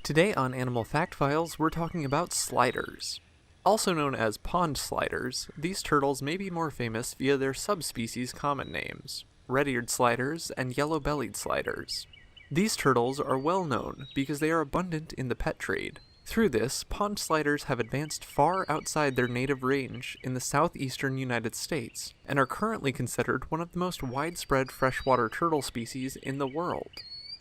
Today on Animal Fact Files, we're talking about sliders. Also known as pond sliders, these turtles may be more famous via their subspecies common names, red-eared sliders and yellow-bellied sliders. These turtles are well known because they are abundant in the pet trade. Through this, pond sliders have advanced far outside their native range in the southeastern United States, and are currently considered one of the most widespread freshwater turtle species in the world.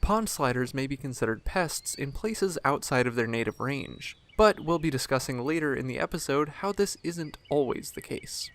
Pond sliders may be considered pests in places outside of their native range, but we'll be discussing later in the episode how this isn't always the case.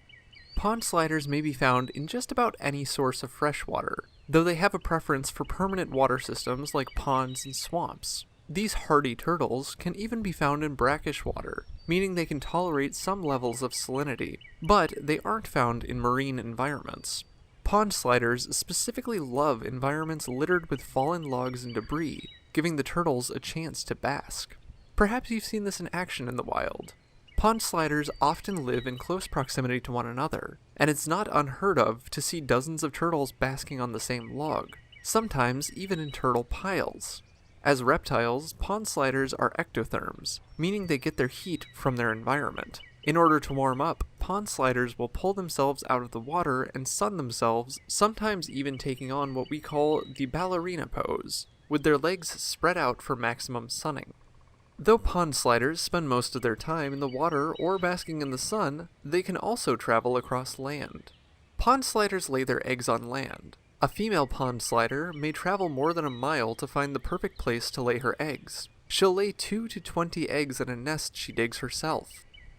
Pond sliders may be found in just about any source of freshwater, though they have a preference for permanent water systems like ponds and swamps. These hardy turtles can even be found in brackish water, meaning they can tolerate some levels of salinity, but they aren't found in marine environments. Pond sliders specifically love environments littered with fallen logs and debris, giving the turtles a chance to bask. Perhaps you've seen this in action in the wild. Pond sliders often live in close proximity to one another, and it's not unheard of to see dozens of turtles basking on the same log, sometimes even in turtle piles. As reptiles, pond sliders are ectotherms, meaning they get their heat from their environment. In order to warm up, pond sliders will pull themselves out of the water and sun themselves, sometimes even taking on what we call the ballerina pose, with their legs spread out for maximum sunning. Though pond sliders spend most of their time in the water or basking in the sun, they can also travel across land. Pond sliders lay their eggs on land. A female pond slider may travel more than a mile to find the perfect place to lay her eggs. She'll lay 2 to 20 eggs in a nest she digs herself.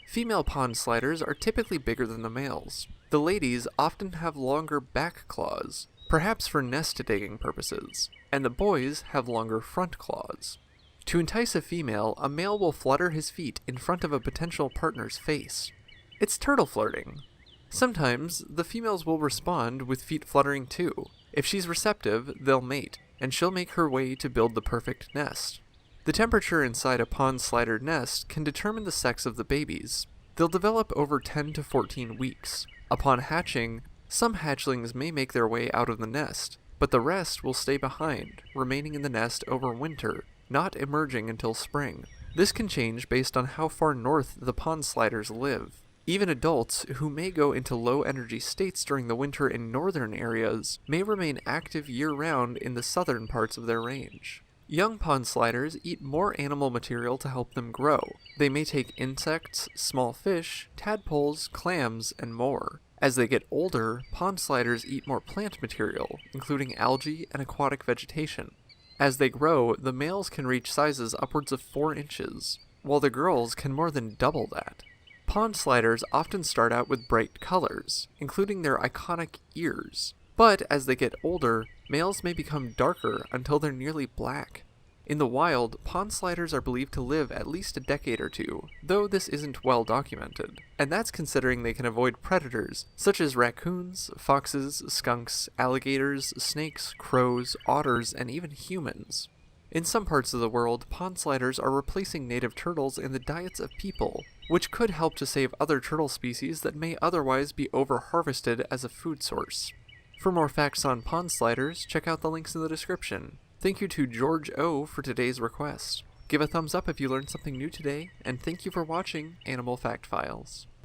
Female pond sliders are typically bigger than the males. The ladies often have longer back claws, perhaps for nest digging purposes, and the boys have longer front claws. To entice a female, a male will flutter his feet in front of a potential partner's face. It's turtle flirting. Sometimes, the females will respond with feet fluttering too. If she's receptive, they'll mate, and she'll make her way to build the perfect nest. The temperature inside a pond slider nest can determine the sex of the babies. They'll develop over 10 to 14 weeks. Upon hatching, some hatchlings may make their way out of the nest, but the rest will stay behind, remaining in the nest over winter, not emerging until spring. This can change based on how far north the pond sliders live. Even adults, who may go into low-energy states during the winter in northern areas, may remain active year-round in the southern parts of their range. Young pond sliders eat more animal material to help them grow. They may take insects, small fish, tadpoles, clams, and more. As they get older, pond sliders eat more plant material, including algae and aquatic vegetation. As they grow, the males can reach sizes upwards of 4 inches, while the girls can more than double that. Pond sliders often start out with bright colors, including their iconic ears. But as they get older, males may become darker until they're nearly black. In the wild, pond sliders are believed to live at least a decade or two, though this isn't well documented, and that's considering they can avoid predators such as raccoons, foxes, skunks, alligators, snakes, crows, otters, and even humans. In some parts of the world, pond sliders are replacing native turtles in the diets of people, which could help to save other turtle species that may otherwise be over-harvested as a food source. For more facts on pond sliders, check out the links in the description. Thank you to George O for today's request. Give a thumbs up if you learned something new today, and thank you for watching Animal Fact Files.